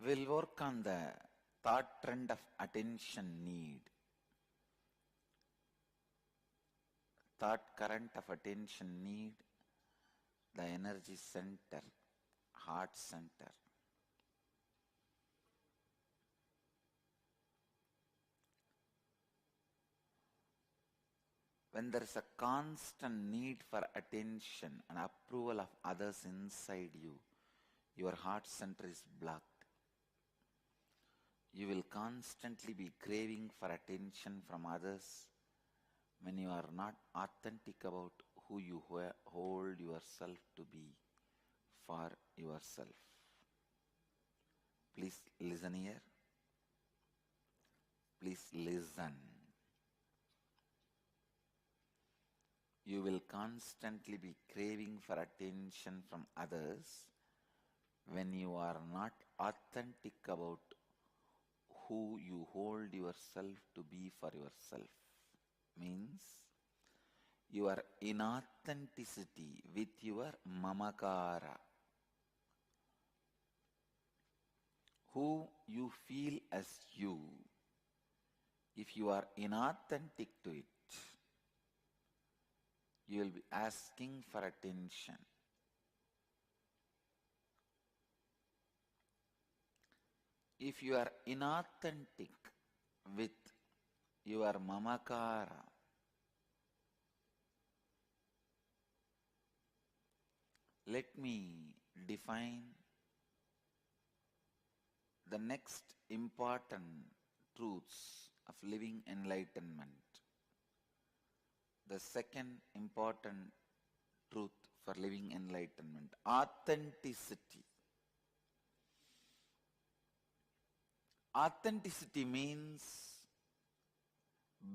We'll work on the thought trend of attention need. Thought current of attention need, the energy center, heart center. When there is a constant need for attention and approval of others inside you, your heart center is blocked. You will constantly be craving for attention from others when you are not authentic about who you hold yourself to be for yourself. Please listen here. Please listen. You will constantly be craving for attention from others when you are not authentic about who you hold yourself to be for yourself. Means your inauthenticity with your mamakara, who you feel as you. If you are inauthentic to it, you will be asking for attention. If you are inauthentic with your mamakara, let me define the next important truths of living enlightenment. The second important truth for living enlightenment, authenticity. Authenticity means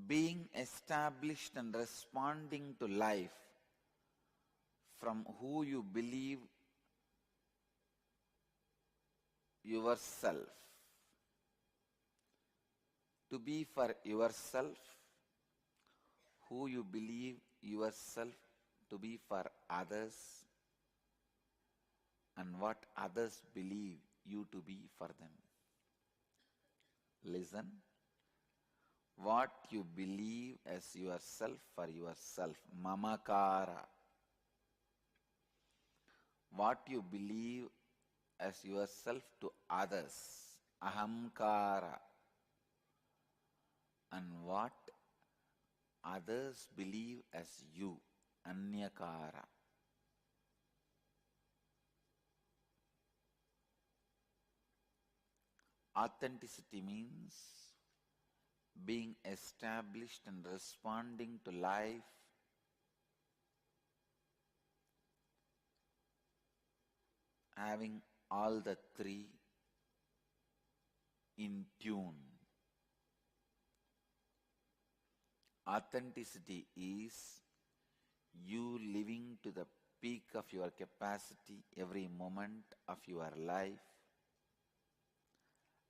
being established and responding to life from who you believe yourself. To be for yourself, who you believe yourself to be for others, and what others believe you to be for them. Listen. What you believe as yourself for yourself, mamakara. What you believe as yourself to others, ahamkara. And what others believe as you, anyakara. Authenticity means being established and responding to life having all the three in tune. Authenticity is you living to the peak of your capacity every moment of your life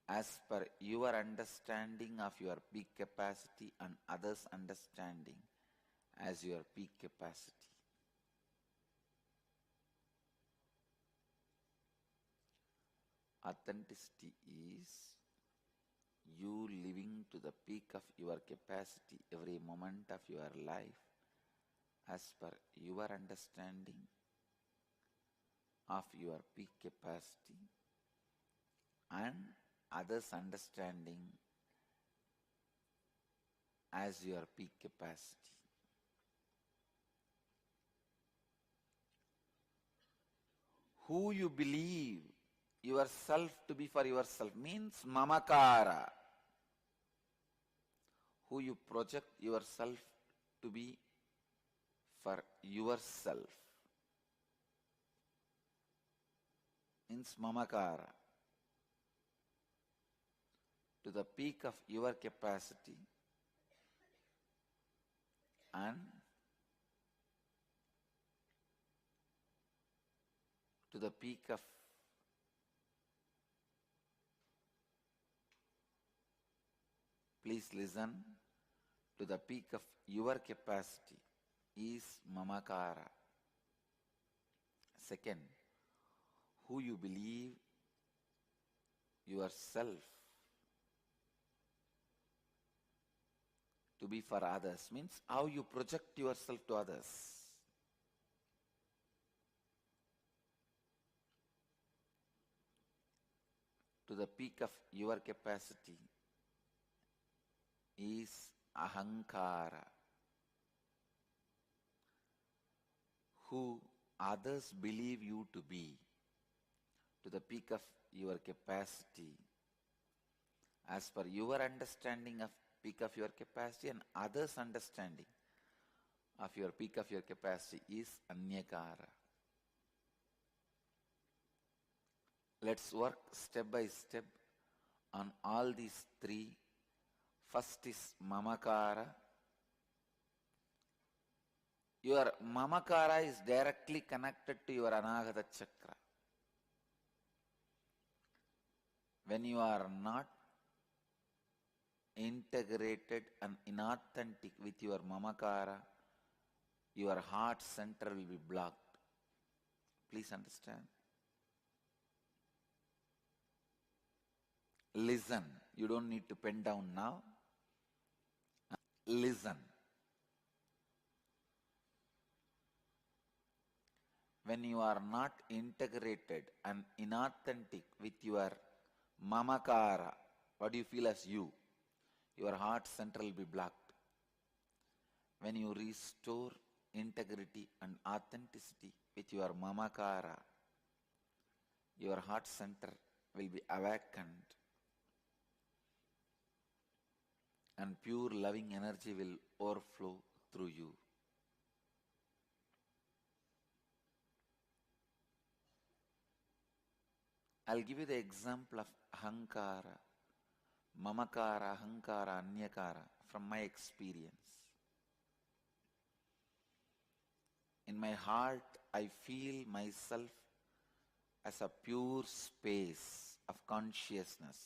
as per your understanding of your peak capacity and others' understanding as your peak capacity. Authenticity is you living to the peak of your capacity every moment of your life as per your understanding of your peak capacity and others' understanding as your peak capacity. Who you believe yourself to be for yourself means mamakara. Who you project yourself to be for yourself means mamakara. To the peak of your capacity and to the peak of please listen, to the peak of your capacity is mamakara. Second, who you believe yourself to be for others means how you project yourself to others. To the peak of your capacity is ahankara, who others believe you to be. To the peak of your capacity, as per your understanding of peak of your capacity and others' understanding of your peak of your capacity is anyakara. Let's work step by step on all these three. First is mamakara. Your mamakara is directly connected to your anahata chakra. When you are not integrated and inauthentic with your mamakara, your heart center will be blocked. Please understand. Listen. You don't need to pen down now. Listen. When you are not integrated and inauthentic with your mamakara, what do you feel as you? Your heart center will be blocked. When you restore integrity and authenticity with your mamakara, your heart center will be awakened and pure loving energy will overflow through you. I'll give you the example of ahankara, mamakara, ahankara, anyakara from my experience. In my heart, I feel myself as a pure space of consciousness.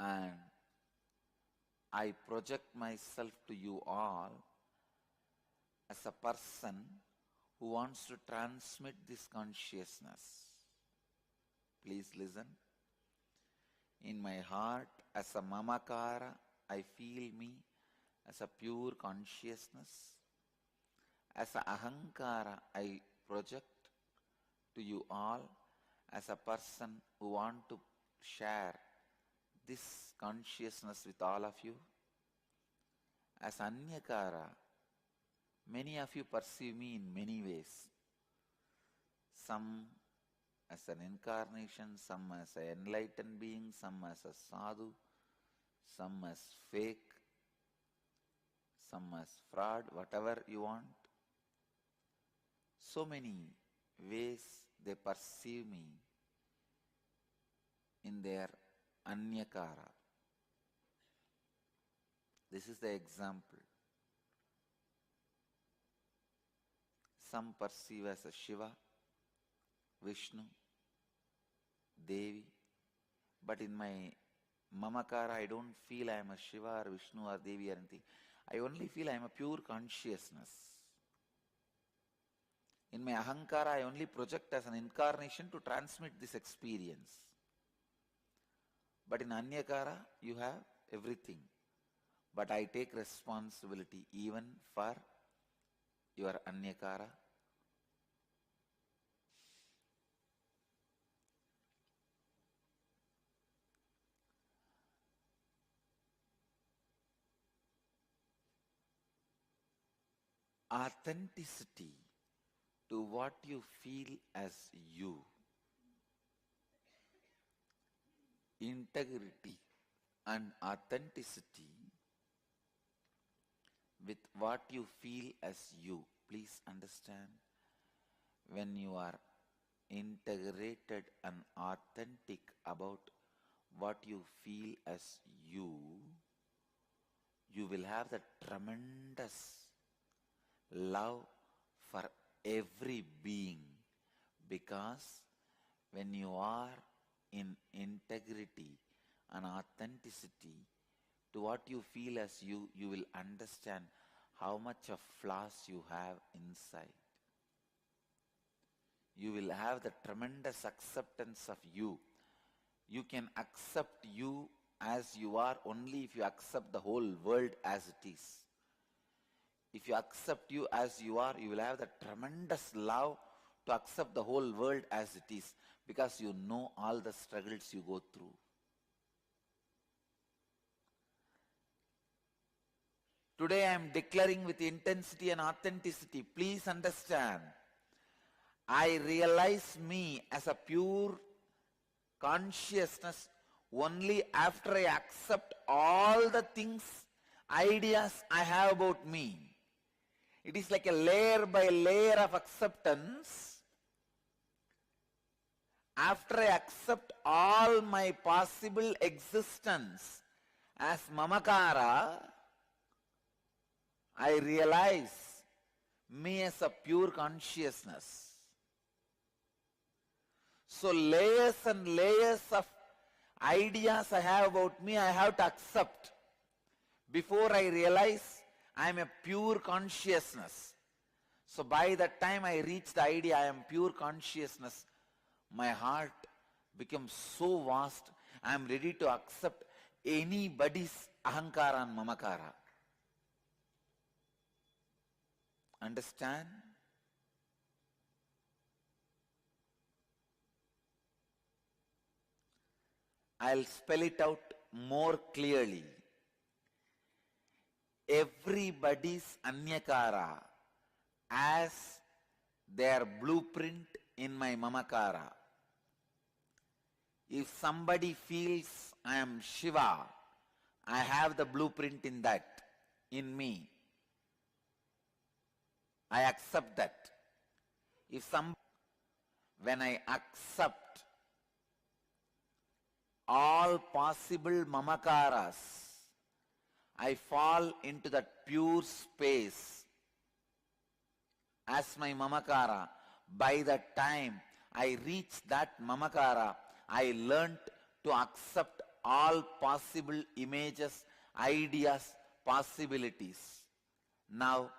And I project myself to you all as a person who wants to transmit this consciousness. Please listen. In my heart, as a mamakara, I feel me as a pure consciousness. As a ahankara, I project to you all as a person who want to share this consciousness with all of you. As anyakara, many of you perceive me in many ways. Some as an incarnation, some as an enlightened being, some as a sadhu, some as fake, some as fraud, whatever you want. So many ways they perceive me in their anyakara. This is the example. Some perceive as a Shiva, Vishnu, Devi, but in my mamakara I don't feel I am a Shiva or Vishnu or Devi or anything. I only feel I am a pure consciousness. In my ahankara I only project as an incarnation to transmit this experience. But in anyakara you have everything. But I take responsibility even for your anyakara. Authenticity to what you feel as you. Integrity and authenticity with what you feel as you. Please understand, when you are integrated and authentic about what you feel as you, you will have the tremendous love for every being, because when you are in integrity and authenticity to what you feel as you, you will understand how much of flaws you have inside. you will have the tremendous acceptance of you. You can accept you as you are only if you accept the whole world as it is. If you accept you as you are, you will have the tremendous love to accept the whole world as it is, because you know all the struggles you go through. Today I am declaring with intensity and authenticity, please understand, I realize me as a pure consciousness only after I accept all the things, ideas I have about me. It is like a layer by layer of acceptance. After I accept all my possible existence as mamakara, I realize me as a pure consciousness. So layers and layers of ideas I have about me, I have to accept before I realize I am a pure consciousness. So by the time I reach the idea I am pure consciousness, my heart becomes so vast, I am ready to accept anybody's ahankara and mamakara. Understand? I'll spell it out more clearly. Everybody's anyakara as their blueprint in my mamakara. If somebody feels I am Shiva, I have the blueprint in that, in me. I accept that. When I accept all possible mamakaras, I fall into that pure space as my mamakara. By the time I reach that mamakara, I learnt to accept all possible images, ideas, possibilities. Now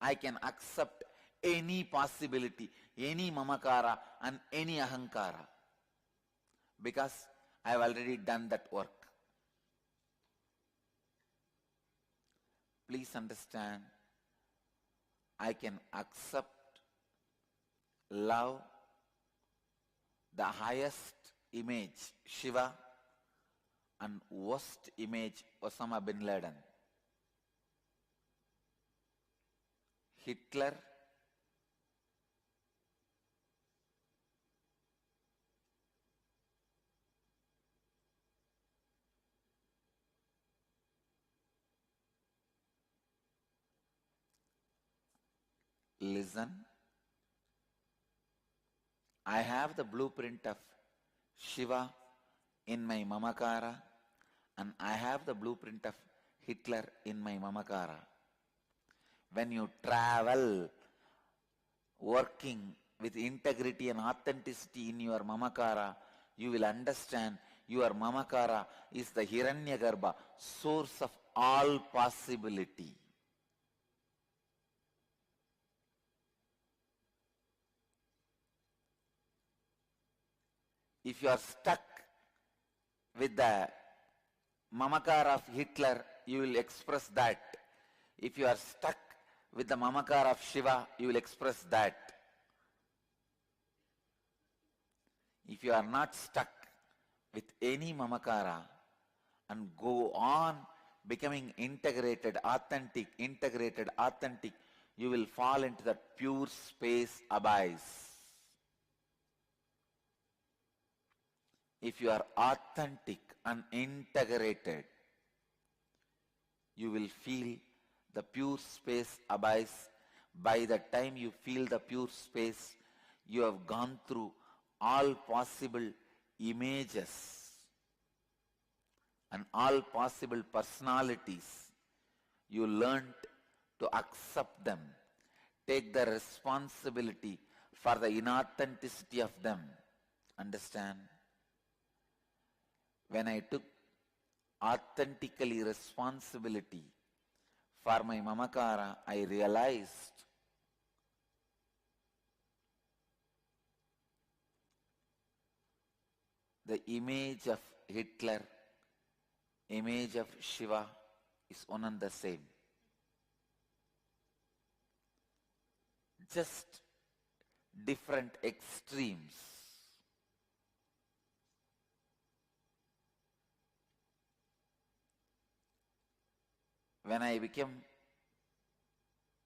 I can accept any possibility, any mamakara and any ahankara, because I have already done that work. Please understand, I can accept, love the highest image, Shiva, and worst image, Osama bin Laden. Hitler, listen, I have the blueprint of Shiva in my mamakara, and I have the blueprint of Hitler in my mamakara. When you travel working with integrity and authenticity in your mamakara, you will understand your mamakara is the Hiranyagarbha, source of all possibility. If you are stuck with the mamakara of Hitler, you will express that. If you are stuck with the mamakara of Shiva, you will express that. If you are not stuck with any mamakara and go on becoming integrated, authentic, you will fall into that pure space abyss. If you are authentic and integrated, you will feel the pure space abyss. By the time you feel the pure space, you have gone through all possible images and all possible personalities. You learned to accept them, take the responsibility for the inauthenticity of them. Understand? When I took authentically responsibility for my mamakara, I realized The image of Hitler, image of Shiva is one and the same. Just different extremes. When I became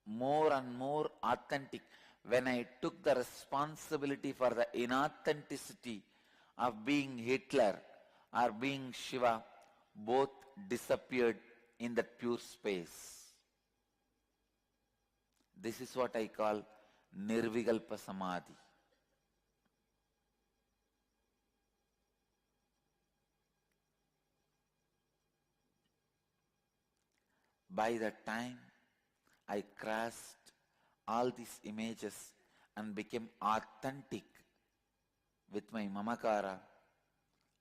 more and more authentic, when I took the responsibility for the inauthenticity of being Hitler or being Shiva, both disappeared in that pure space. This is what I call Nirvikalpa Samadhi. By that time, I crossed all these images and became authentic with my mamakara.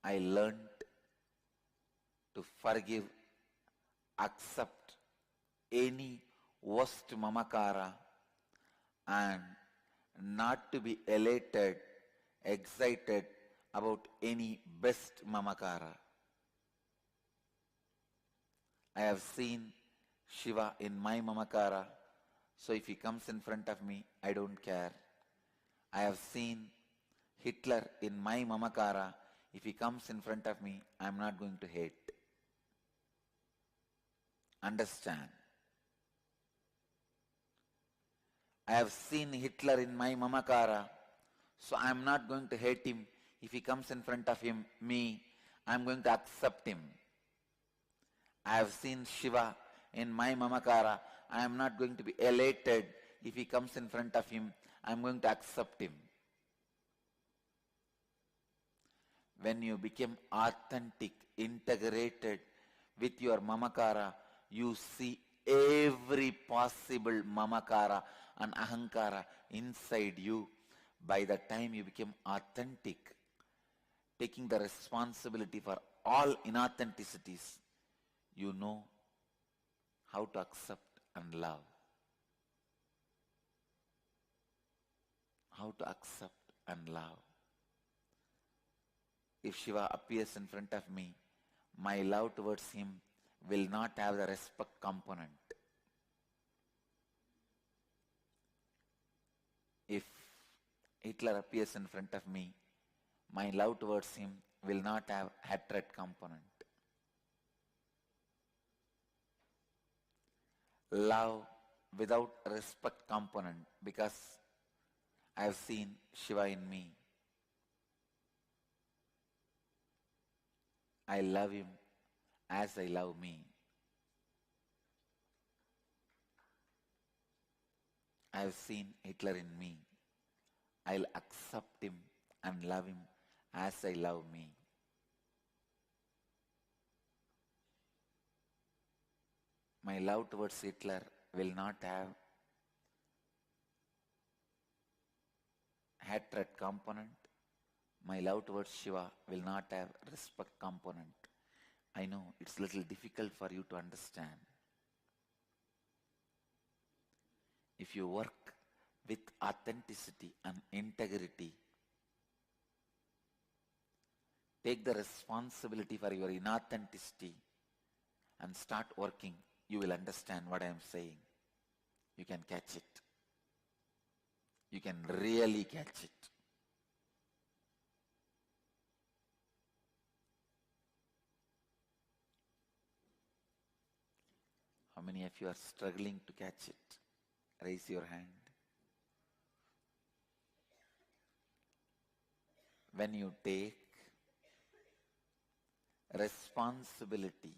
I learned to forgive, accept any worst mamakara and not to be elated, excited about any best mamakara. I have seen Shiva in my mamakara, so if he comes in front of me, I don't care. I have seen Hitler in my mamakara. If he comes in front of me, I am not going to hate. Understand? I have seen Hitler in my mamakara, so I am not going to hate him. If he comes in front of me, I am going to accept him. I have seen Shiva in my mamakara. I am not going to be elated. If he comes in front of him, I am going to accept him. When you become authentic, integrated with your mamakara, you see every possible mamakara and ahankara inside you. By the time you become authentic, taking the responsibility for all inauthenticities, you know how to accept and love. How to accept and love. If Shiva appears in front of me, my love towards him will not have the respect component. If Hitler appears in front of me, my love towards him will not have hatred component. Love without respect component, because I have seen Shiva in me. I love him as I love me. I have seen Hitler in me. I'll accept him and love him as I love me. My love towards Hitler will not have hatred component. My love towards Shiva will not have respect component. I know it's a little difficult for you to understand. If you work with authenticity and integrity, take the responsibility for your inauthenticity and start working, you will understand what I am saying. You can catch it. You can really catch it. How many of you are struggling to catch it? Raise your hand. When you take responsibility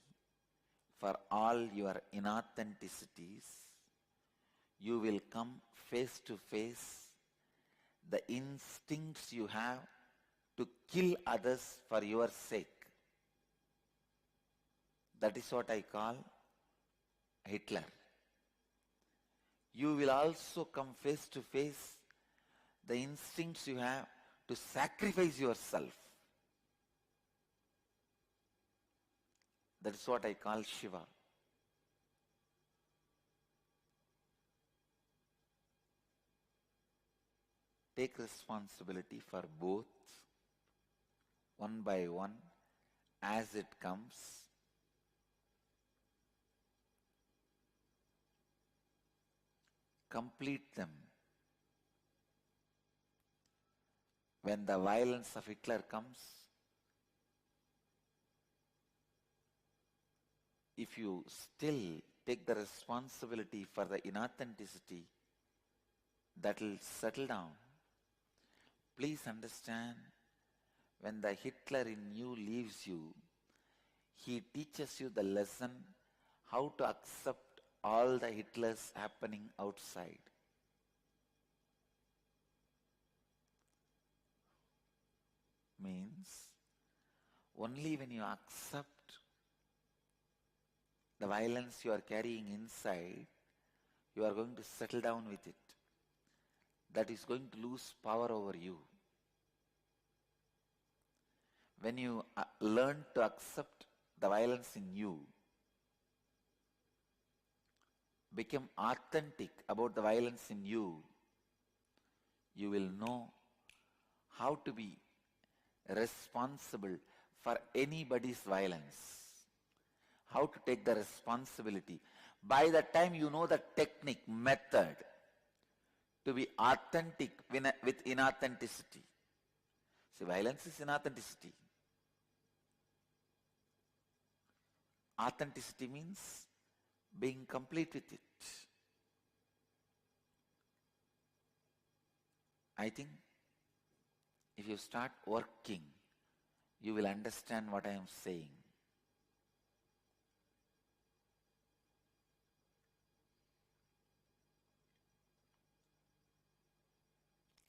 for all your inauthenticities, you will come face to face the instincts you have to kill others for your sake. That is what I call Hitler. You will also come face to face the instincts you have to sacrifice yourself. That is what I call Shiva. Take responsibility for both one by one as it comes. Complete them. When the violence of Hitler comes, if you still take the responsibility for the inauthenticity, that will settle down. Please understand, when the Hitler in you leaves you, he teaches you the lesson how to accept all the Hitlers happening outside. Means, only when you accept the violence you are carrying inside, you are going to settle down with it. That is going to lose power over you. When you learn to accept the violence in you, become authentic about the violence in you, you will know how to be responsible for anybody's violence, how to take the responsibility. By the time you know the technique, method to be authentic with inauthenticity. See, violence is inauthenticity. Authenticity means being complete with it. I think if you start working, you will understand what I am saying.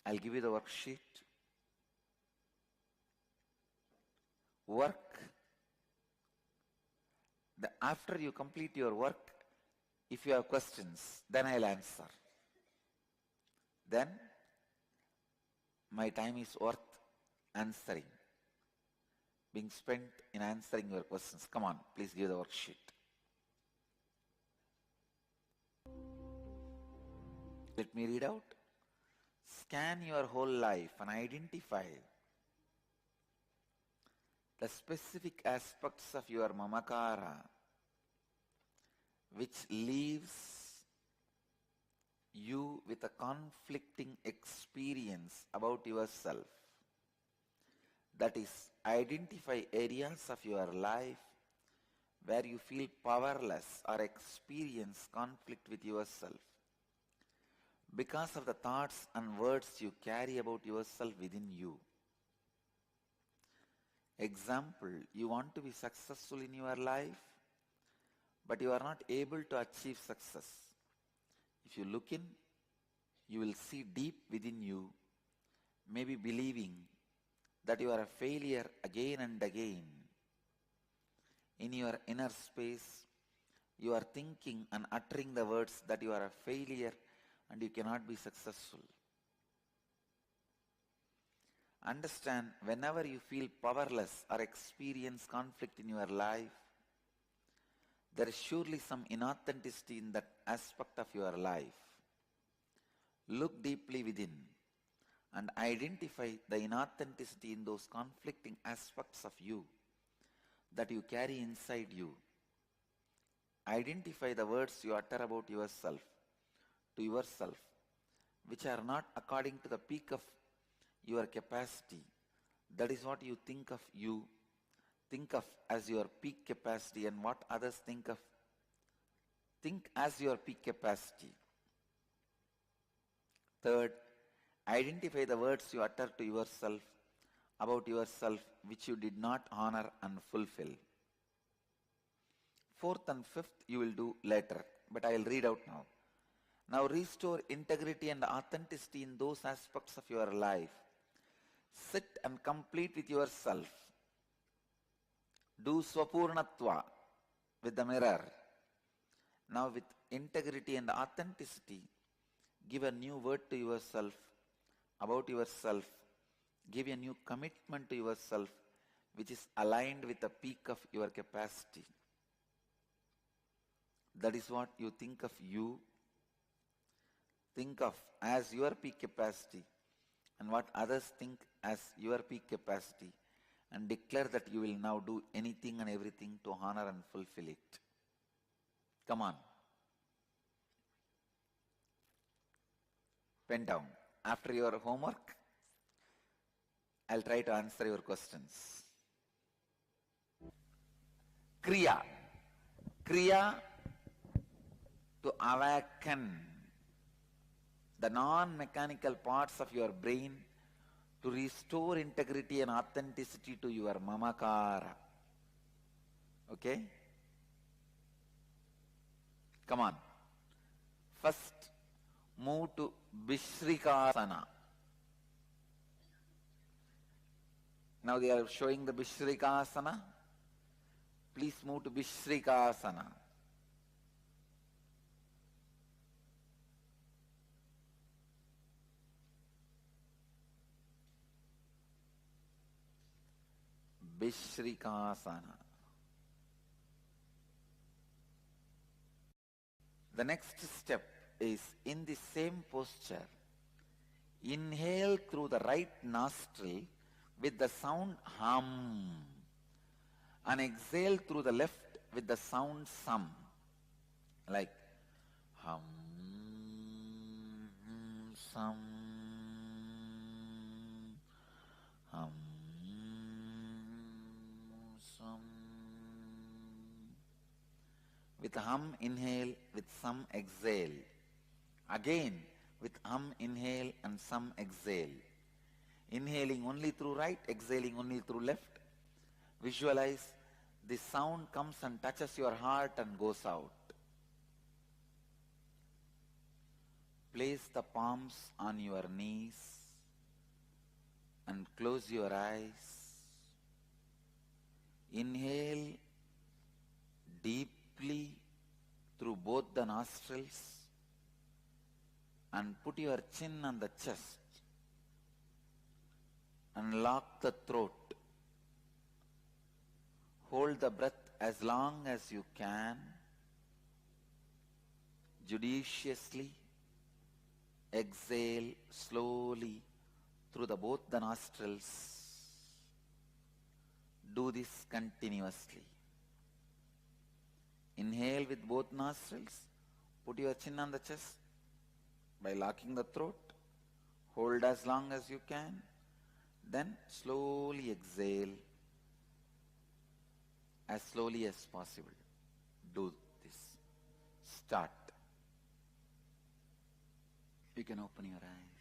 I'll give you the worksheet. Work. After you complete your work, if you have questions, then I'll answer. Then my time is worth answering, being spent in answering your questions. Come on, please give the worksheet. Let me read out. Scan your whole life and identify the specific aspects of your mamakara which leaves you with a conflicting experience about yourself. That is, identify areas of your life where you feel powerless or experience conflict with yourself because of the thoughts and words you carry about yourself within you. Example, you want to be successful in your life, but you are not able to achieve success. If you look in, you will see deep within you, maybe believing that you are a failure again and again. In your inner space, you are thinking and uttering the words that you are a failure and you cannot be successful. Understand, whenever you feel powerless or experience conflict in your life, there is surely some inauthenticity in that aspect of your life. Look deeply within and identify the inauthenticity in those conflicting aspects of you that you carry inside you. Identify the words you utter about yourself, to yourself, which are not according to the peak of your capacity. That is what you think of as your peak capacity, and what others think as your peak capacity. Third, identify the words you utter to yourself about yourself which you did not honor and fulfill. Fourth and fifth you will do later, but I will read out now. Now restore integrity and authenticity in those aspects of your life. Sit and complete with yourself. Do swapurnatva with the mirror. Now with integrity and authenticity, give a new word to yourself, about yourself. Give a new commitment to yourself which is aligned with the peak of your capacity. That is what you think of you. Think of as your peak capacity and what others think as your peak capacity, and declare that you will now do anything and everything to honor and fulfill it. Come on. Pen down. After your homework, I'll try to answer your questions. Kriya. Kriya to awaken the non-mechanical parts of your brain to restore integrity and authenticity to your mamakara. Okay? Come on. First, move to Vishrikasana. Now they are showing the Vishrikasana. Please move to Vishrikasana. Vishrikasana. The next step is in the same posture. Inhale through the right nostril with the sound hum and exhale through the left with the sound sum, like hum, sum, hum, sum. With hum inhale, with sum exhale. Again with hum inhale and sum exhale. Inhaling only through right, exhaling only through left. Visualize the sound comes and touches your heart and goes out. Place the palms on your knees and close your eyes. Inhale deeply through both the nostrils and put your chin on the chest and lock the throat. Hold the breath as long as you can, judiciously. Exhale slowly through both the nostrils. Do this continuously. Inhale with both nostrils. Put your chin on the chest by locking the throat. Hold as long as you can. Then slowly exhale as slowly as possible. Do this. Start. You can open your eyes.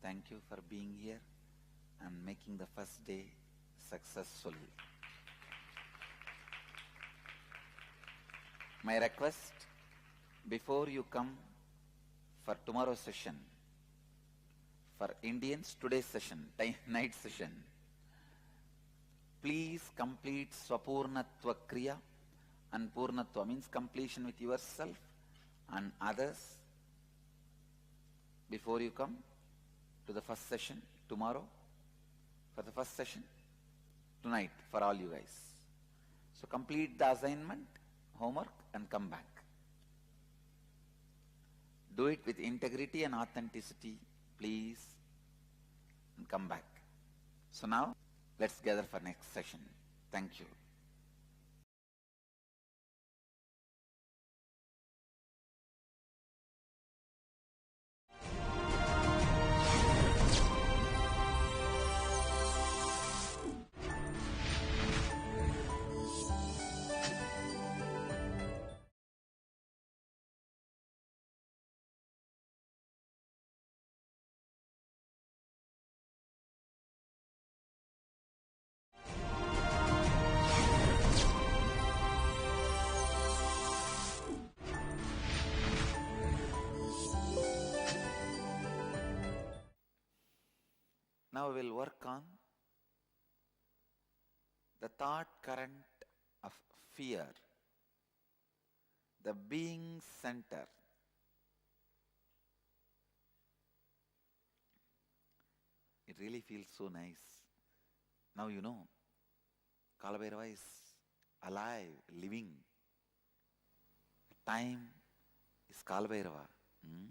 Thank you for being here and making the first day successful. My request, before you come for tomorrow's session, for Indians, today's session, night session, please complete Swapurnatva Kriya, and Purnatva means completion with yourself and others before you come to the first session tomorrow, for the first session tonight for all you guys. So complete the assignment, homework and come back. Do it with integrity and authenticity, please, and come back. So now, let's gather for next session. Thank you. Now we will work on the thought current of fear, the being center. It really feels so nice. Now you know, Kalabhairava is alive, living. Time is Kalabhairava. Hmm?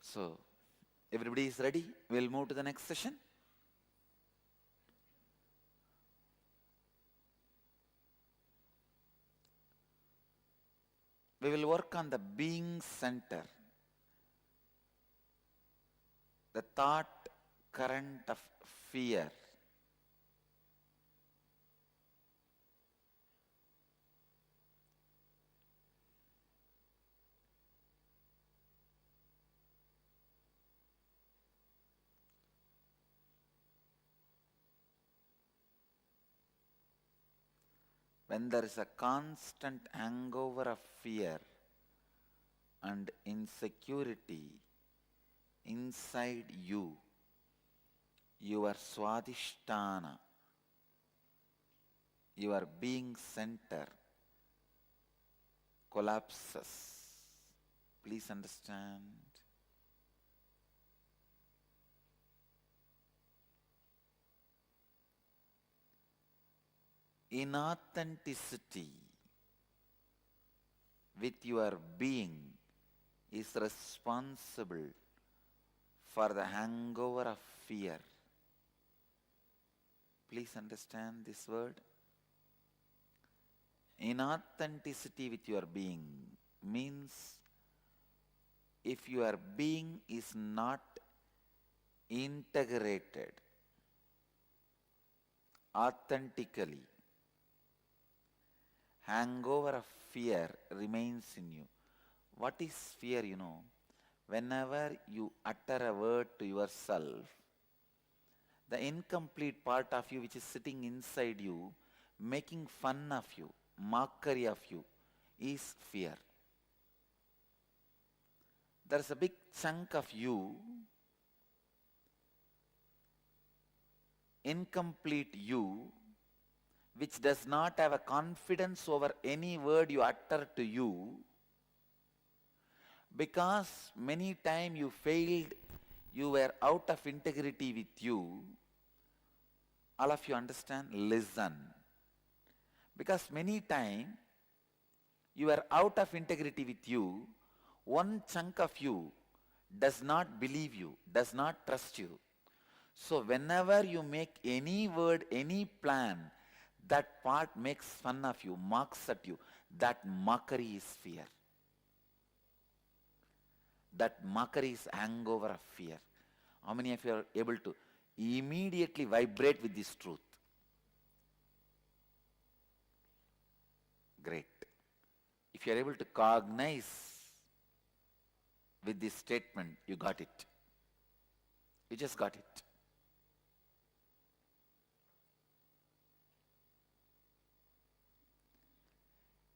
So, everybody is ready? We'll move to the next session. We will work on the being center, the thought current of fear. When there is a constant hangover of fear and insecurity inside you, your swadhisthana, your being center collapses. Please understand. Inauthenticity with your being is responsible for the hangover of fear. Please understand this word. Inauthenticity with your being means if your being is not integrated authentically, hangover of fear remains in you. What is fear, you know? Whenever you utter a word to yourself, the incomplete part of you which is sitting inside you, making fun of you, mockery of you, is fear. There's a big chunk of you, incomplete you, which does not have a confidence over any word you utter to you, because many times you failed, you were out of integrity with you. All of you understand? Listen. Because many times you were out of integrity with you, one chunk of you does not believe you, does not trust you. So whenever you make any word, any plan, that part makes fun of you, mocks at you. That mockery is fear. That mockery is hangover of fear. How many of you are able to immediately vibrate with this truth? Great. If you are able to cognize with this statement, you got it. You just got it.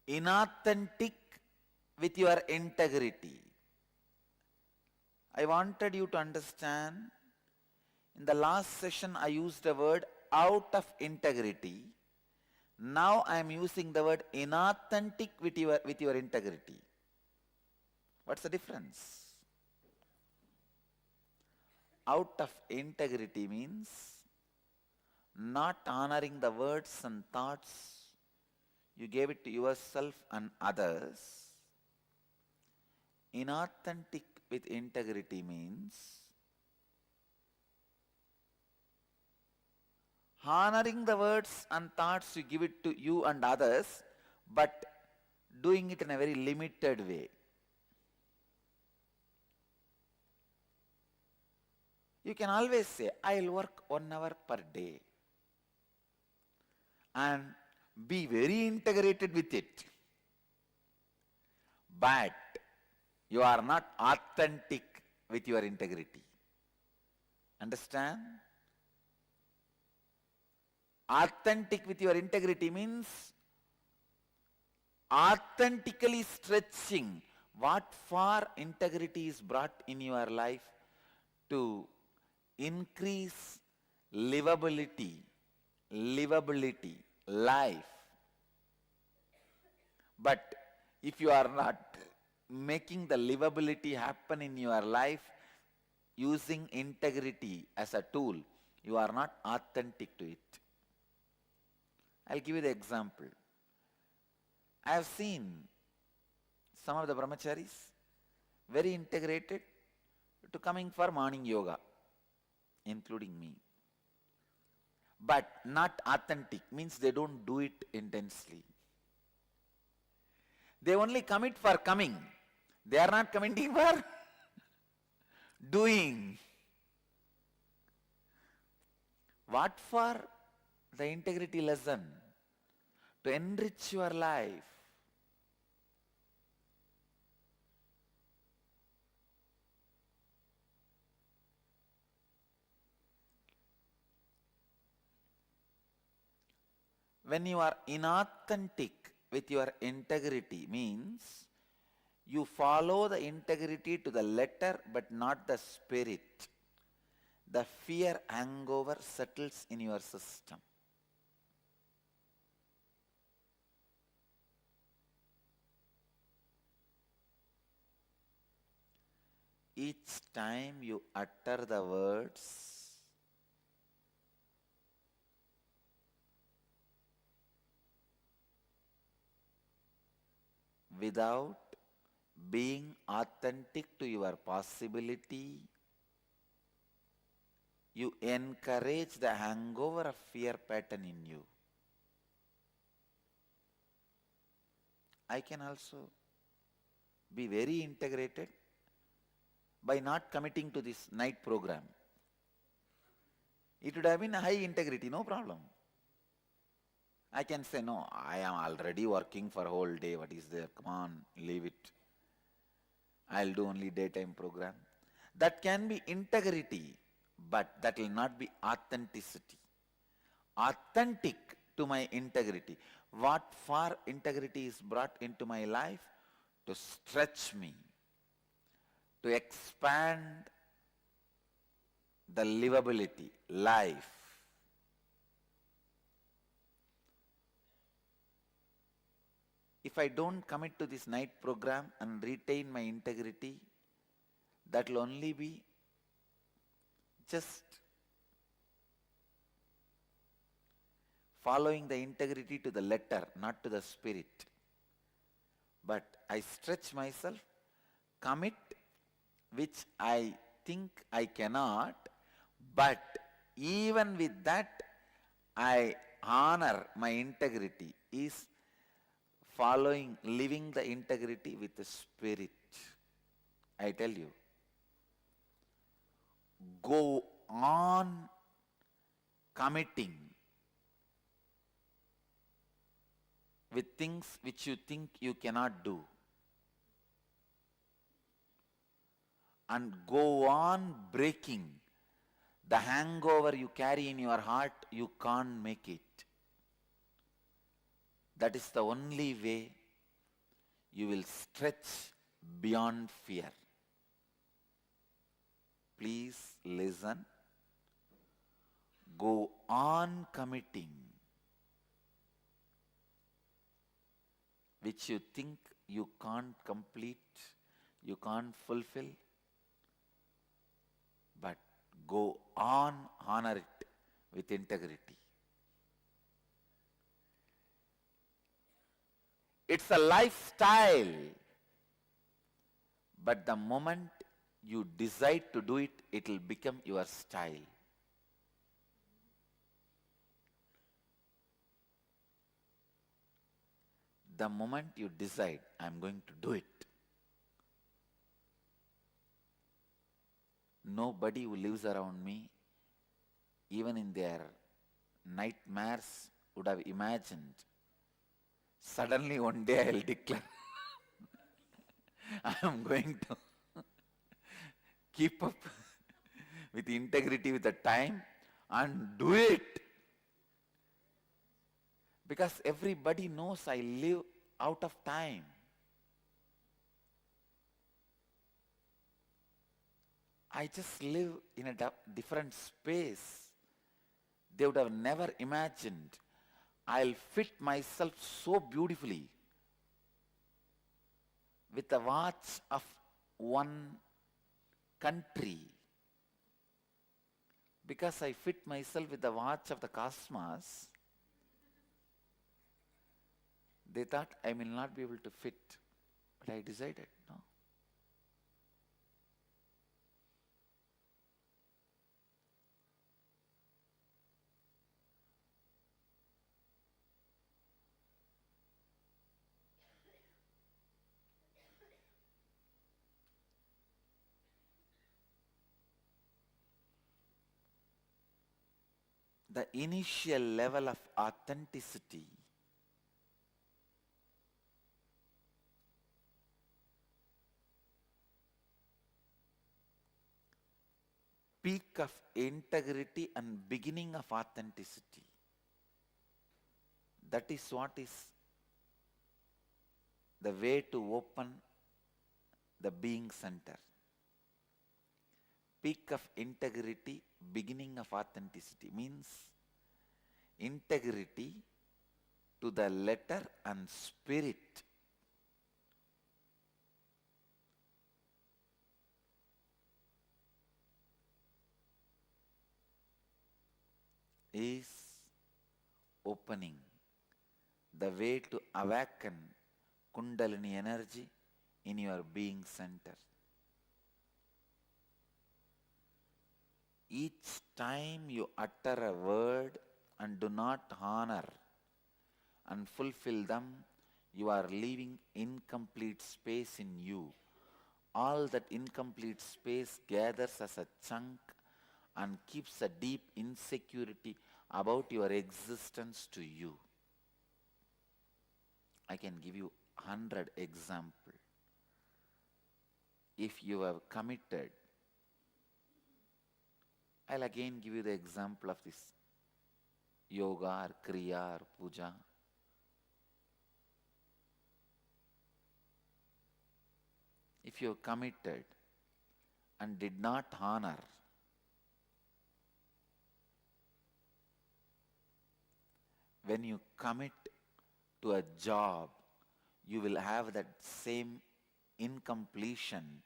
Inauthentic with your integrity. I wanted you to understand, in the last session I used the word out of integrity. Now I am using the word inauthentic with your integrity. What's the difference? Out of integrity means not honoring the words and thoughts you gave it to yourself and others. Inauthentic with integrity means honoring the words and thoughts you give it to you and others, but doing it in a very limited way. You can always say, I'll work 1 hour per day, and be very integrated with it. But you are not authentic with your integrity. Understand? Authentic with your integrity means authentically stretching what far integrity is brought in your life to increase livability, life. But if you are not making the livability happen in your life using integrity as a tool, You are not authentic to it. I'll give you the example. I have seen some of the brahmacharis very integrated to coming for morning yoga, including me. But not authentic means they don't do it intensely. They only commit for coming. They are not committing for doing. What for? The integrity lesson. To enrich your life. When you are inauthentic with your integrity means you follow the integrity to the letter but not the spirit. The fear hangover settles in your system. Each time you utter the words, without being authentic to your possibility, you encourage the hangover of fear pattern in you. I can also be very integrated by not committing to this night program. It would have been high integrity, no problem. I can say, no, I am already working for a whole day. What is there? Come on, leave it. I'll do only daytime program. That can be integrity, but that will not be authenticity. Authentic to my integrity. What for integrity is brought into my life? To stretch me, to expand the livability, life. If I don't commit to this night program and retain my integrity, that will only be just following the integrity to the letter, not to the spirit. But I stretch myself, commit, which I think I cannot, but even with that, I honor my integrity, is following, living the integrity with the spirit. I tell you, go on committing with things which you think you cannot do. And go on breaking the hangover you carry in your heart, you can't make it. That is the only way you will stretch beyond fear. Please listen. Go on committing, which you think you can't complete, you can't fulfill, but go on, honor it with integrity. It's a lifestyle, but the moment you decide to do it, it will become your style. The moment you decide, I'm going to do it, nobody who lives around me, even in their nightmares, would have imagined. Suddenly one day I'll declare, I am going to keep up with integrity with the time and do it. Because everybody knows I live out of time. I just live in a different space. They would have never imagined I'll fit myself so beautifully with the watch of one country. because I fit myself with the watch of the cosmos, they thought I will not be able to fit. But I decided, no. The initial level of authenticity peak of integrity and beginning of authenticity. That is what is the way to open the being center. Peak of integrity, beginning of authenticity means integrity to the letter and spirit. Is opening the way to awaken Kundalini energy in your being center. Each time you utter a word and do not honor and fulfill them, you are leaving incomplete space in you. All that incomplete space gathers as a chunk and keeps a deep insecurity about your existence to you. I can give you 100 examples. If you have committed, I'll again give you the example of this yoga or kriya or puja. If you have committed and did not honor, when you commit to a job, you will have that same incompletion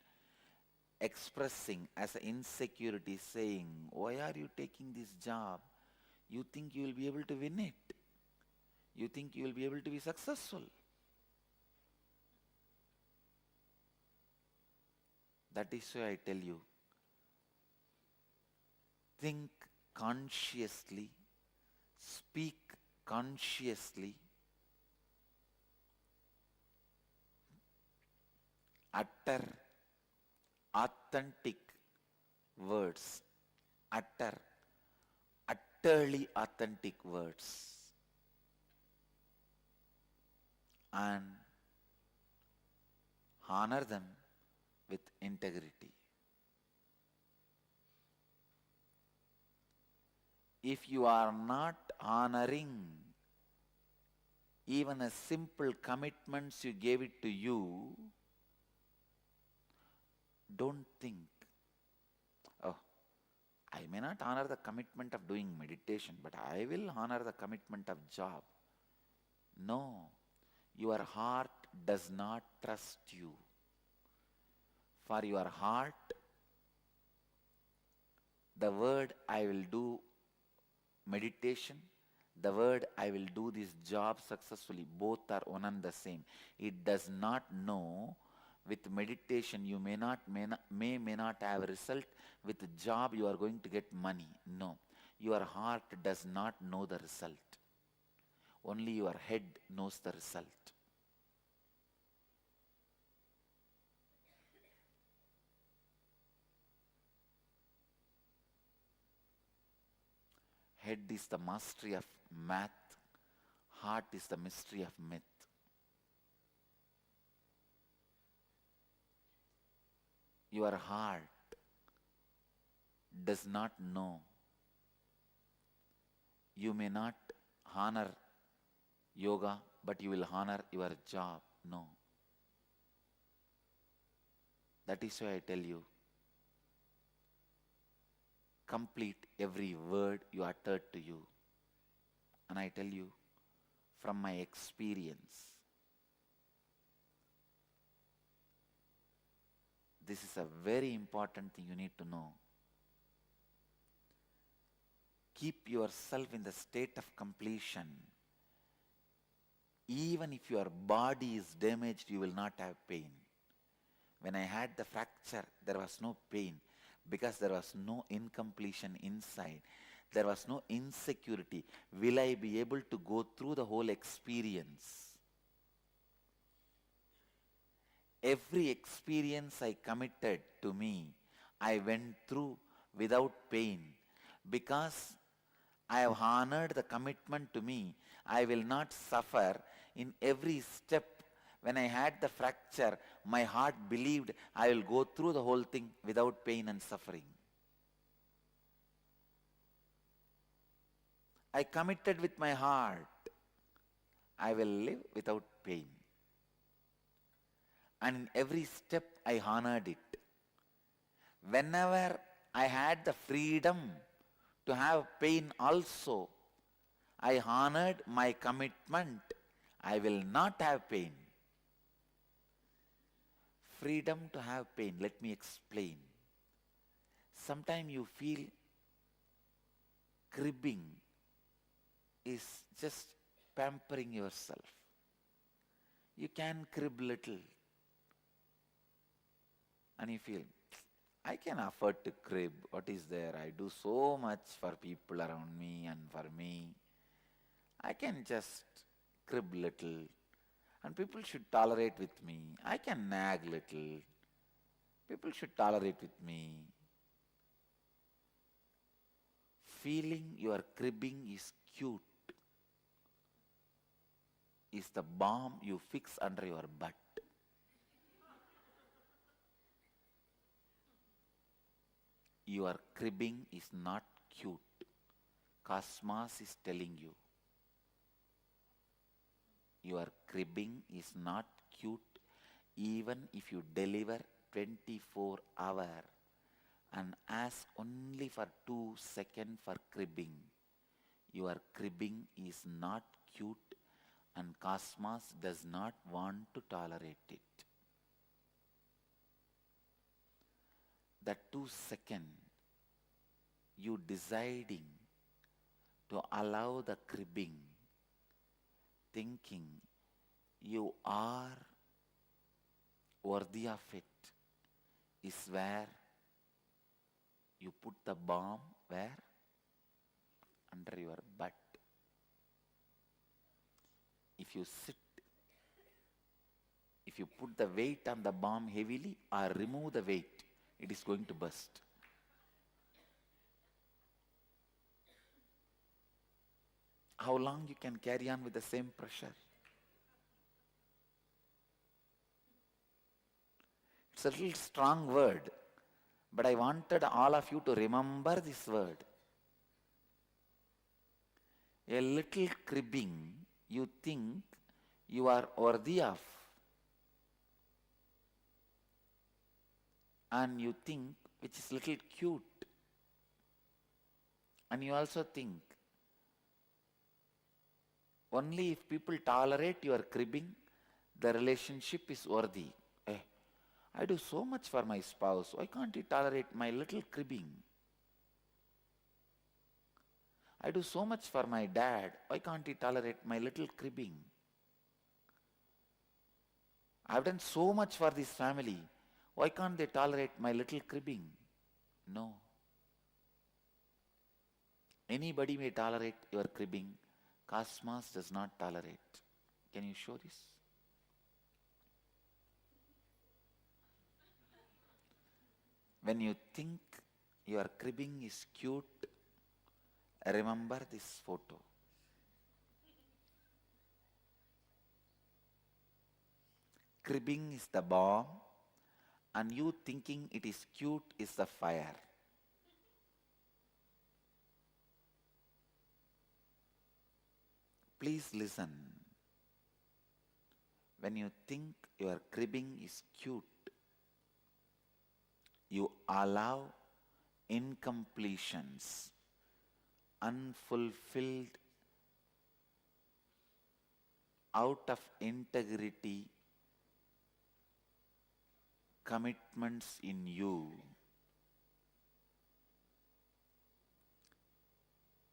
expressing as an insecurity saying, why are you taking this job? You think you will be able to win it. You think you will be able to be successful. That is why I tell you, think consciously, speak consciously, utter authentic words, utterly authentic words, and honor them with integrity. If you are not honoring even a simple commitments you gave it to you, don't think, oh, I may not honor the commitment of doing meditation, but I will honor the commitment of job. No, your heart does not trust you. For your heart, the word I will do meditation, the word I will do this job successfully, both are one and the same. It does not know with meditation you may not have a result. With job you are going to get money. No, your heart does not know the result. Only your head knows the result. Head is the mastery of math. Heart is the mystery of myth. Your heart does not know. You may not honor yoga, but you will honor your job. No. That is why I tell you, complete every word you uttered to you. And I tell you, from my experience, this is a very important thing you need to know. keep yourself in the state of completion. Even if your body is damaged, you will not have pain. When I had the fracture, there was no pain because there was no incompletion inside. There was no insecurity. Will I be able to go through the whole experience? Every experience I committed to me, I went through without pain. Because I have honored the commitment to me, I will not suffer in every step. When I had the fracture, my heart believed I will go through the whole thing without pain and suffering. I committed with my heart, I will live without pain. And in every step I honored it. Whenever I had the freedom to have pain also, I honored my commitment. I will not have pain. Freedom to have pain. Let me explain. Sometimes you feel cribbing is just pampering yourself. You can crib little. And you feel, I can afford to crib. What is there? I do so much for people around me and for me. I can just crib little. And people should tolerate with me. I can nag little. People should tolerate with me. Feeling your cribbing is cute is the bomb you fix under your butt. Your cribbing is not cute. Cosmos is telling you. Your cribbing is not cute even if you deliver 24 hours and ask only for 2 seconds for cribbing. Your cribbing is not cute and Cosmos does not want to tolerate it. That 2 seconds, you deciding to allow the cribbing, thinking you are worthy of it, is where you put the bomb. Where? Under your butt. If you sit, if you put the weight on the bomb heavily or remove the weight, it is going to burst. How long you can carry on with the same pressure? It's a little strong word, but I wanted all of you to remember this word. A little cribbing you think you are worthy of, and you think which is little cute, and you also think only if people tolerate your cribbing, the relationship is worthy. I do so much for my spouse. Why can't he tolerate my little cribbing? I do so much for my dad. Why can't he tolerate my little cribbing? I've done so much for this family. Why can't they tolerate my little cribbing? No. Anybody may tolerate your cribbing. Cosmos does not tolerate. Can you show this? When you think your cribbing is cute, remember this photo. Cribbing is the bomb, and you thinking it is cute is the fire. Please listen. When you think your cribbing is cute, you allow incompletions, unfulfilled, out of integrity commitments in you.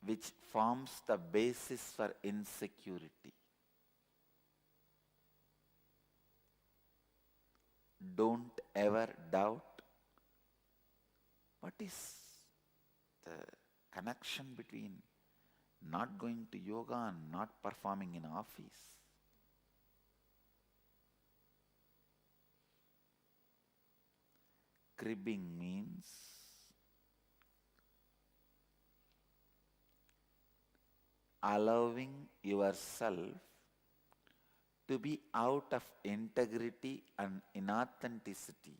which forms the basis for insecurity. Don't ever doubt what is the connection between not going to yoga and not performing in office. Cribbing means allowing yourself to be out of integrity and inauthenticity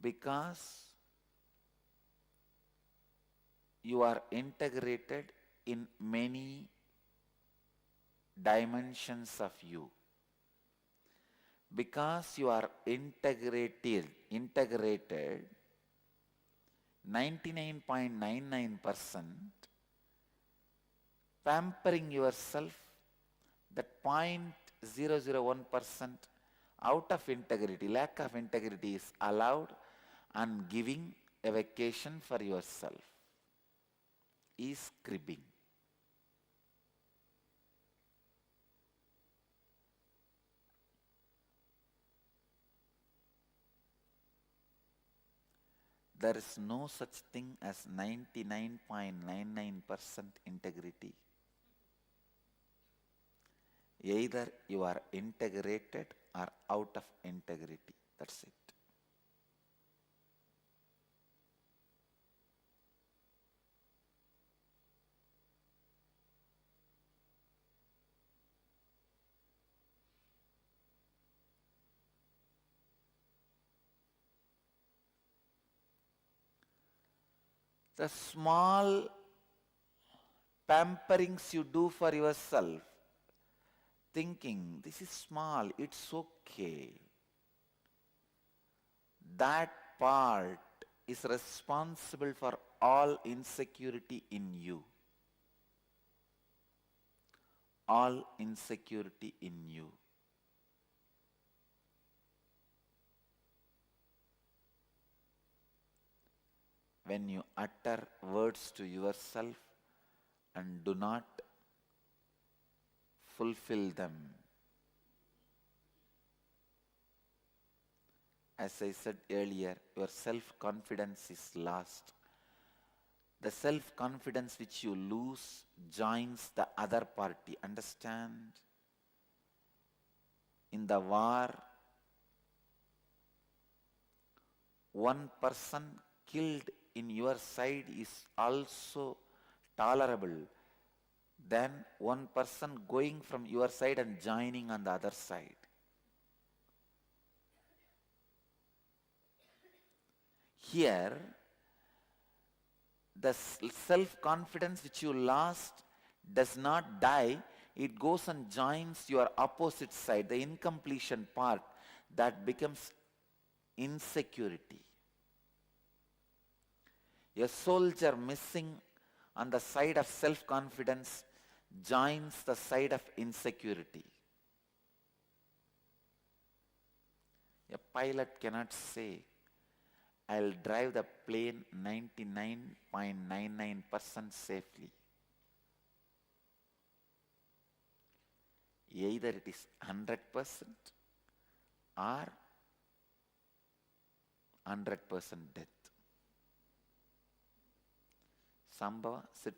because you are integrated in many dimensions of you. Because you are integrated 99.99%, pampering yourself, that 0.001% out of integrity, lack of integrity is allowed, and giving a vacation for yourself is cribbing. There is no such thing as 99.99% integrity. Either you are integrated or out of integrity. That's it. The small pamperings you do for yourself, thinking this is small, it's okay, that part is responsible for all insecurity in you. All insecurity in you. When you utter words to yourself and do not fulfill them, as I said earlier, your self-confidence is lost. The self-confidence which you lose joins the other party. Understand? In the war, one person killed in your side is also tolerable than one person going from your side and joining on the other side. Here, the self-confidence which you lost does not die, it goes and joins your opposite side, the incompletion part, that becomes insecurity. A soldier missing on the side of self-confidence joins the side of insecurity. A pilot cannot say, I'll drive the plane 99.99% safely. Either it is 100% or 100% death. Sambhava, sit.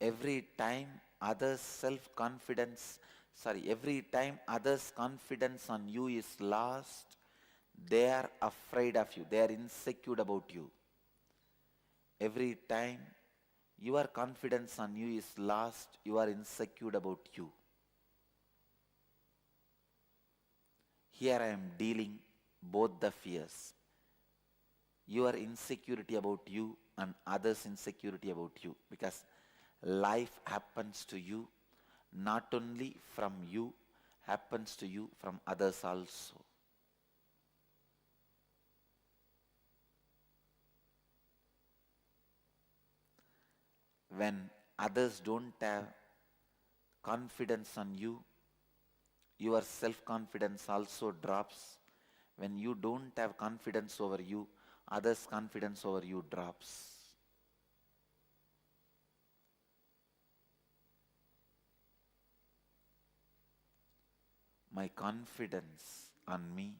Every time others' confidence on you is lost, they are afraid of you, they are insecure about you. Every time your confidence on you is lost, you are insecure about you. Here I am dealing both the fears. Your insecurity about you and others' insecurity about you, because life happens to you, not only from you, happens to you from others also. when others don't have confidence on you, your self-confidence also drops. When you don't have confidence over you, others' confidence over you drops. My confidence on me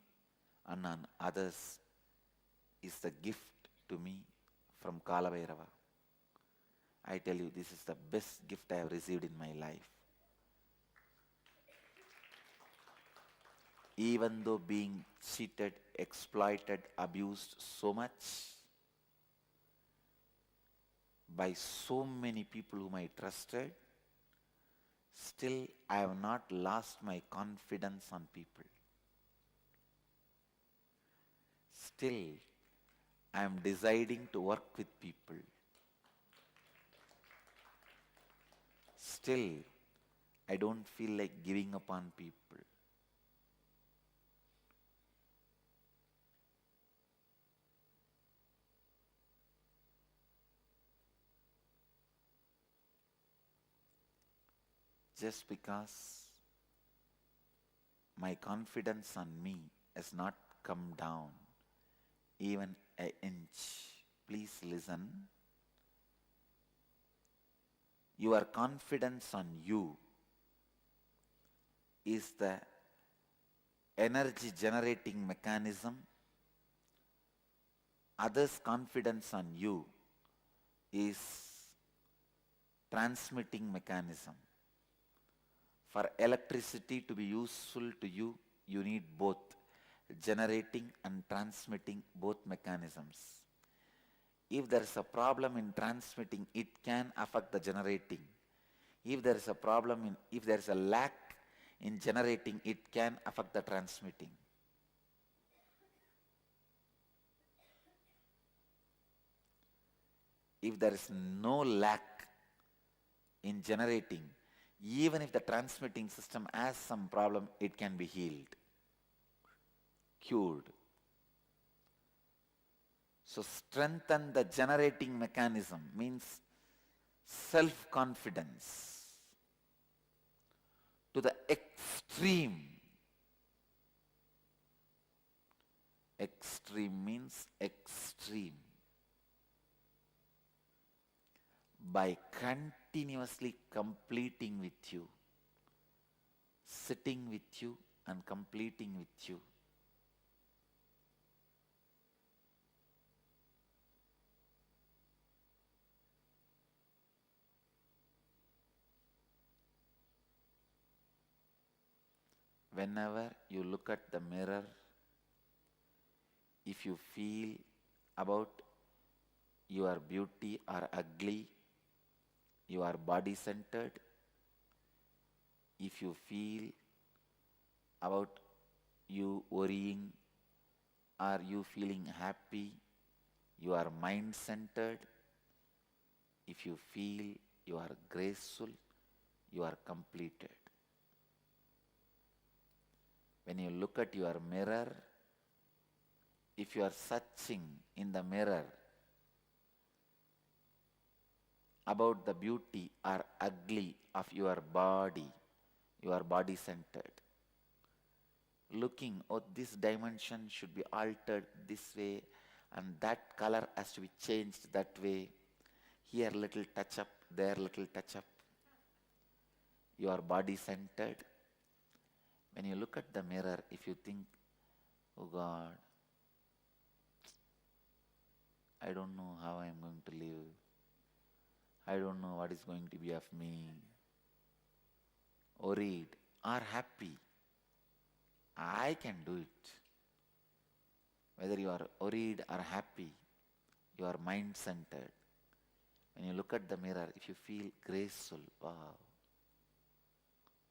and on others is the gift to me from Kalabhairava. I tell you, this is the best gift I have received in my life. Even though being cheated, exploited, abused so much by so many people whom I trusted, still I have not lost my confidence on people. Still, I am deciding to work with people. Still, I don't feel like giving up on people. Just because my confidence on me has not come down even an inch. Please listen. Your confidence on you is the energy generating mechanism. Others' confidence on you is transmitting mechanism. For electricity to be useful to you, you need both generating and transmitting, both mechanisms. If there is a problem in transmitting, it can affect the generating. If there is a lack in generating, it can affect the transmitting. If there is no lack in generating, even if the transmitting system has some problem, it can be healed, cured. So strengthen the generating mechanism means self-confidence to the extreme. Extreme means extreme. By continuously completing with you, sitting with you and completing with you. Whenever you look at the mirror, if you feel about your beauty or ugly, you are body centered. If you feel about you worrying or you feeling happy, you are mind centered. If you feel you are graceful, you are completed. When you look at your mirror, if you are searching in the mirror about the beauty or ugly of your body, you are body centered. Looking, oh, this dimension should be altered this way and that color has to be changed that way. Here little touch up, there little touch up. You are body centered. When you look at the mirror, if you think, oh God, I don't know how I am going to live. I don't know what is going to be of me. Worried or happy, I can do it. Whether you are worried or happy, you are mind-centered. When you look at the mirror, if you feel graceful, wow,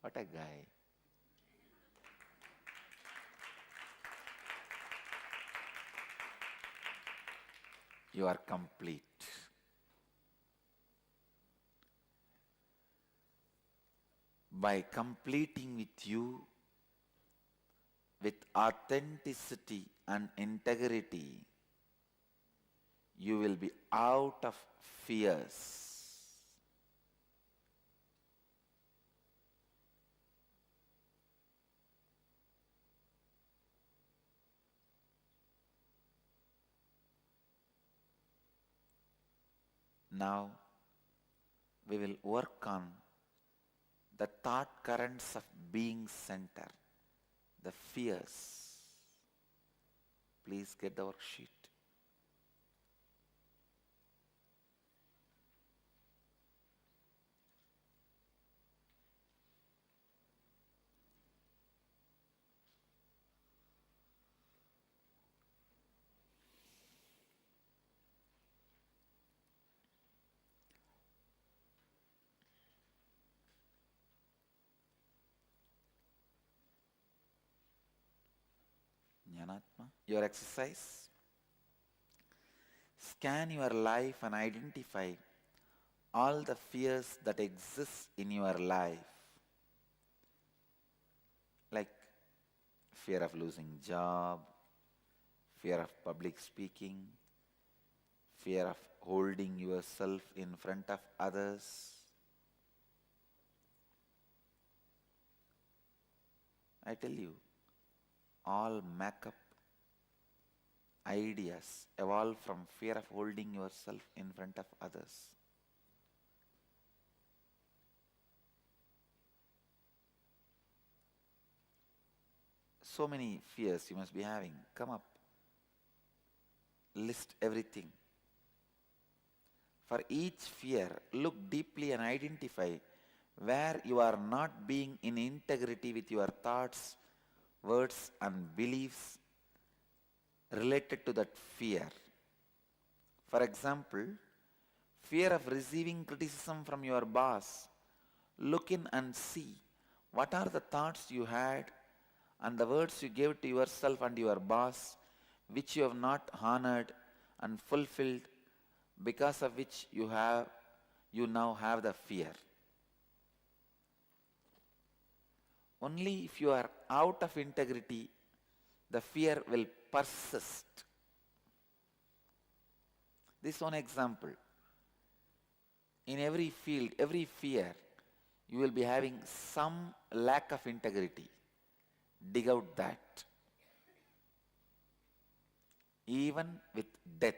what a guy. You are complete. By completing with you with authenticity and integrity, you will be out of fears. Now we will work on the thought currents of being center, the fears. Please get the worksheet. Jnanatma, your exercise. Scan your life and identify all the fears that exist in your life. Like fear of losing job, fear of public speaking, fear of holding yourself in front of others. I tell you, all make-up ideas evolve from fear of holding yourself in front of others. So many fears you must be having. Come up. List everything. For each fear, look deeply and identify where you are not being in integrity with your thoughts, words and beliefs related to that fear. For example, fear of receiving criticism from your boss. Look in and see what are the thoughts you had and the words you gave to yourself and your boss which you have not honored and fulfilled, because of which you now have the fear. Only if you are out of integrity, the fear will persist. This is one example. In every field, every fear, you will be having some lack of integrity. Dig out that. Even with death,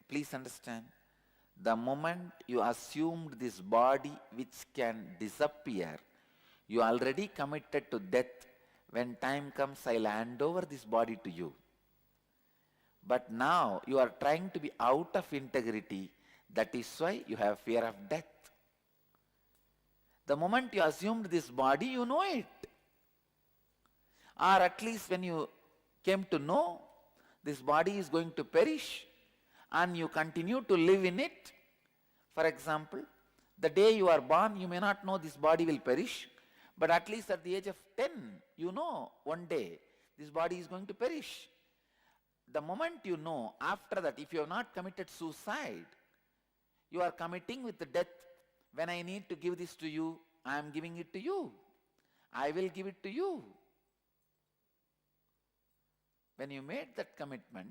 please understand, the moment you assumed this body which can disappear, you already committed to death. When time comes, I'll hand over this body to you. But now you are trying to be out of integrity. That is why you have fear of death. The moment you assumed this body, you know it. Or at least when you came to know this body is going to perish and you continue to live in it. For example, the day you are born, you may not know this body will perish, but at least at the age of 10, you know one day this body is going to perish. The moment you know, after that, if you have not committed suicide, you are committing with the death. When I need to give this to you, I am giving it to you. I will give it to you. When you made that commitment,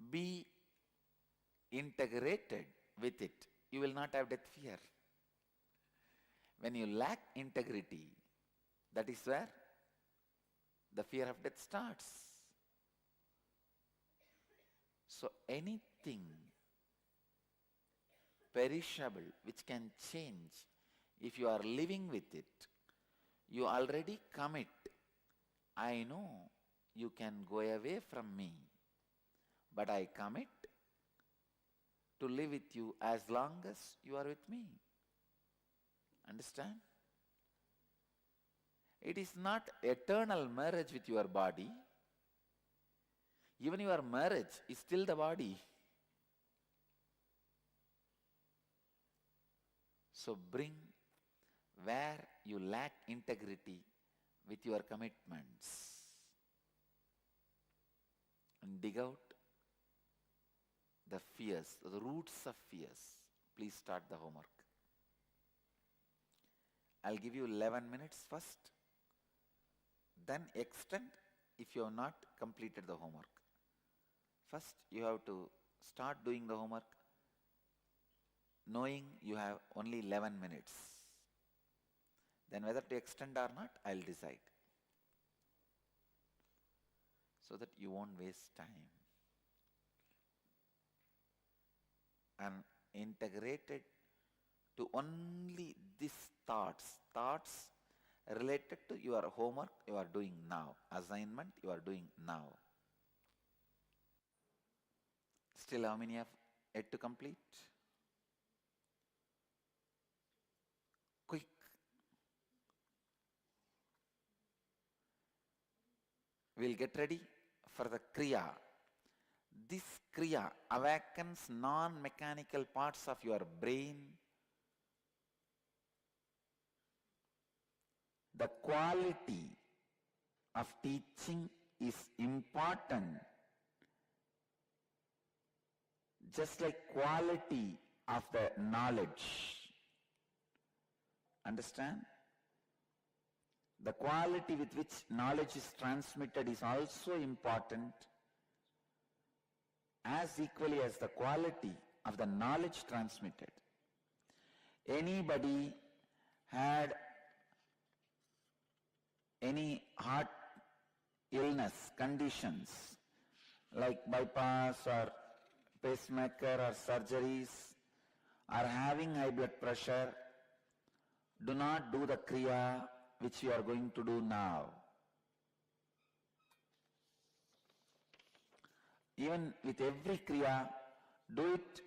be integrated with it. You will not have death fear. When you lack integrity, that is where the fear of death starts. So anything perishable which can change, if you are living with it, you already commit. I know you can go away from me, but I commit to live with you as long as you are with me. Understand? It is not eternal marriage with your body. Even your marriage is still the body. So bring where you lack integrity with your commitments and dig out the fears, the roots of fears. Please start the homework. I'll give you 11 minutes first, then extend if you have not completed the homework. First, you have to start doing the homework knowing you have only 11 minutes. Then whether to extend or not, I'll decide, so that you won't waste time. And integrated to only these thoughts related to your homework you are doing now, assignment you are doing now. Still, how many have yet to complete? Quick. We'll get ready for the Kriya. This Kriya awakens non-mechanical parts of your brain. The quality of teaching is important, just like quality of the knowledge. Understand? The quality with which knowledge is transmitted is also important, as equally as the quality of the knowledge transmitted. Anybody had any heart illness, conditions like bypass or pacemaker or surgeries, or having high blood pressure, do not do the Kriya which you are going to do now. Even with every Kriya, do it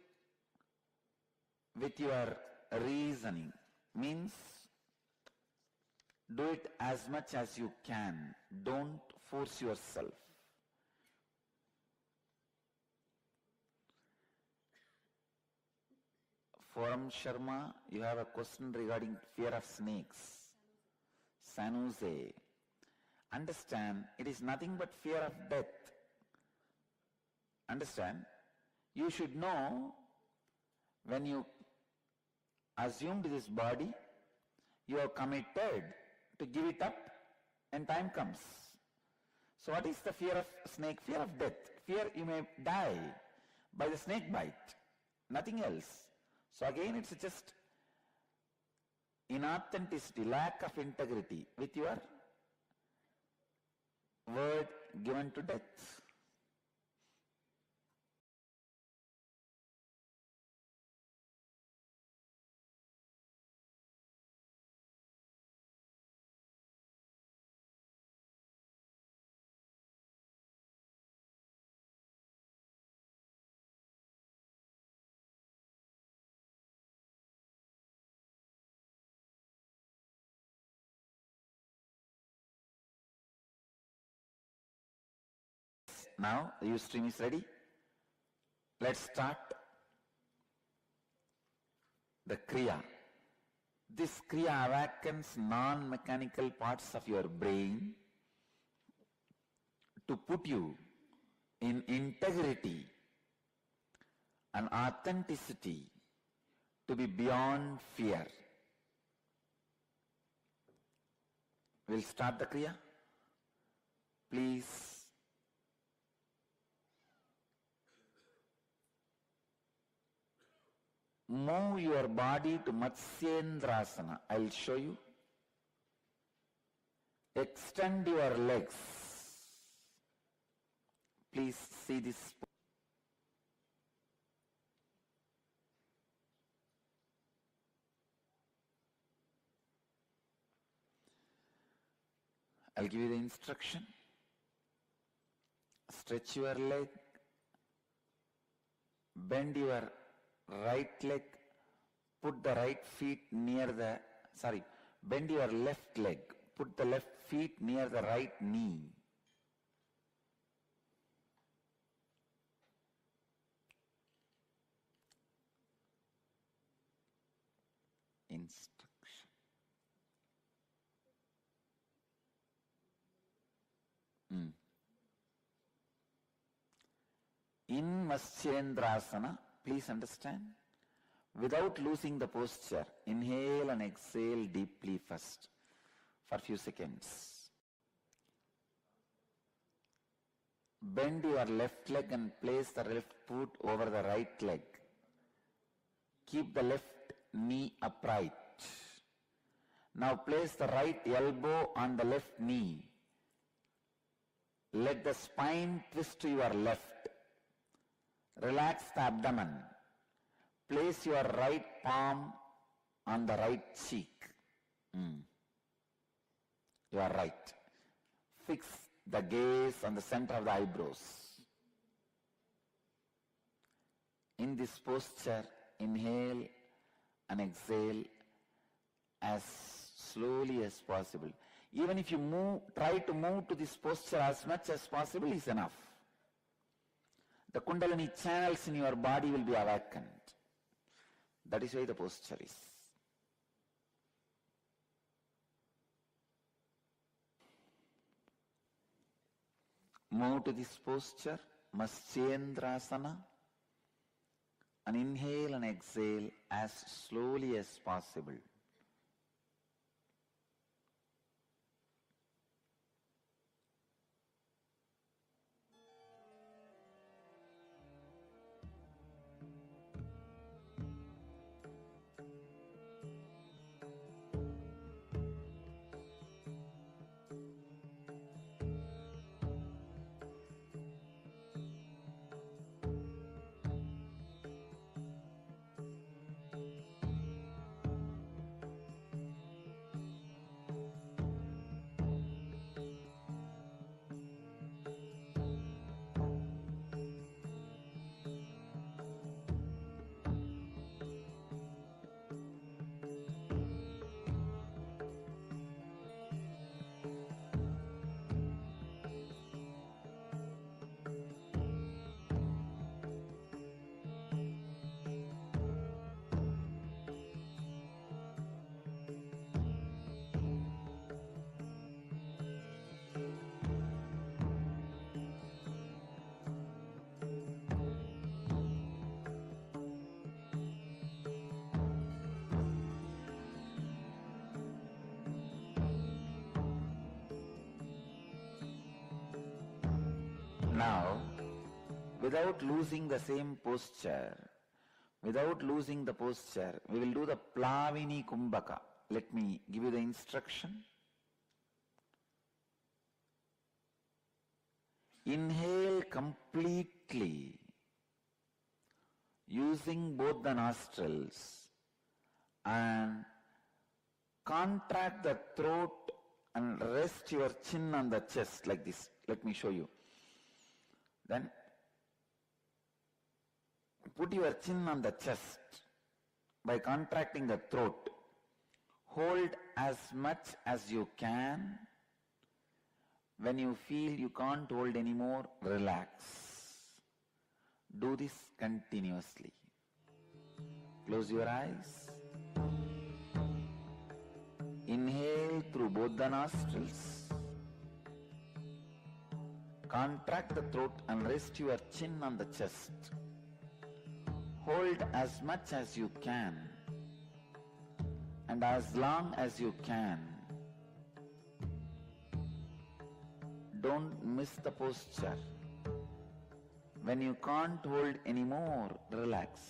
with your reasoning. Means, do it as much as you can. Don't force yourself. Forum Sharma, you have a question regarding fear of snakes. Sanuse. Understand, it is nothing but fear of death. Understand? You should know, when you assumed this body, you are committed to give it up and time comes. So what is the fear of snake? Fear of death. Fear you may die by the snake bite. Nothing else. So again it's just inauthenticity, lack of integrity with your word given to death. Now the Ustream is ready. Let's start the Kriya. This Kriya awakens non-mechanical parts of your brain to put you in integrity and authenticity, to be beyond fear. We'll start the Kriya. Please move your body to Matsyendrasana. I'll show you. Extend your legs. Please see this. I'll give you the instruction. Stretch your leg. Bend your right leg, put the right feet near the, bend your left leg, put the left feet near the right knee. Instruction. In Matsyendrasana, please understand, without losing the posture, inhale and exhale deeply first for a few seconds. Bend your left leg and place the left foot over the right leg. Keep the left knee upright. Now place the right elbow on the left knee. Let the spine twist to your left. Relax the abdomen. Place your right palm on the right cheek. You are right. Fix the gaze on the center of the eyebrows. In this posture, inhale and exhale as slowly as possible. Even if you try to move to this posture as much as possible is enough. The Kundalini channels in your body will be awakened. That is why the posture is. Move to this posture, Matsyendrasana, and inhale and exhale as slowly as possible. Now, without losing the same posture, we will do the Plavini Kumbhaka. Let me give you the instruction. Inhale completely, using both the nostrils, and contract the throat and rest your chin on the chest like this. Let me show you. Then put your chin on the chest by contracting the throat. Hold as much as you can. When you feel you can't hold anymore, relax. Do this continuously. Close your eyes. Inhale through both the nostrils. Contract the throat and rest your chin on the chest. Hold as much as you can and as long as you can. Don't miss the posture. When you can't hold anymore, relax.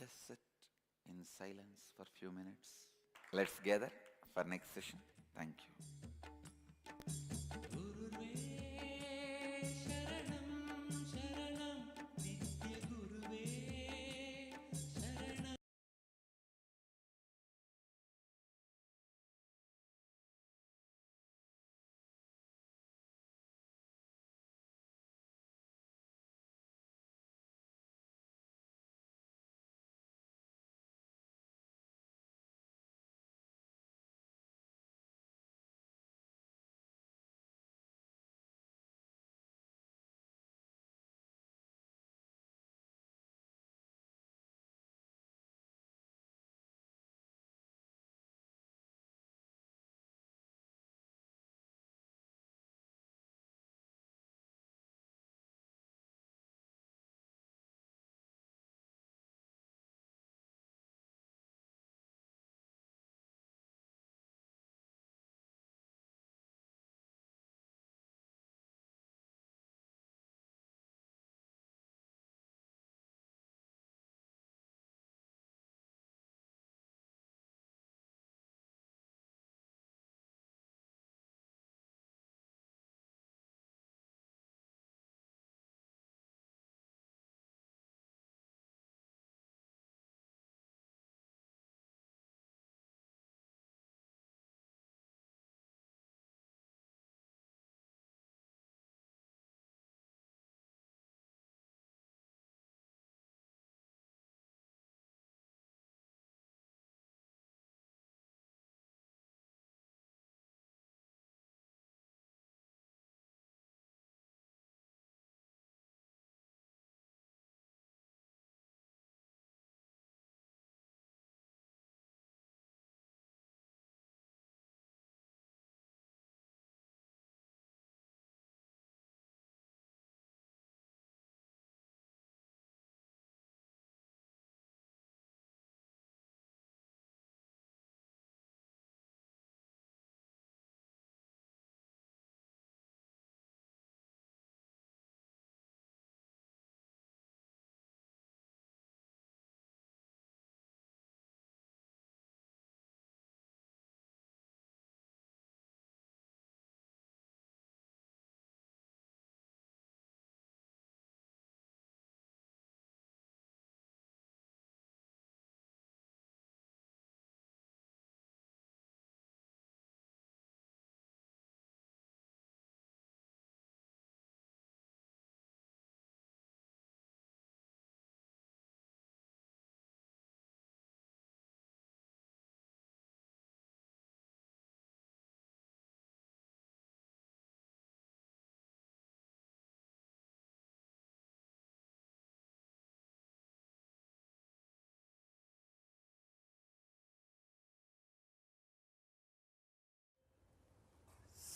Just sit in silence for a few minutes. Let's gather for next session. Thank you.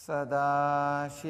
सदाशिवसमारम्भां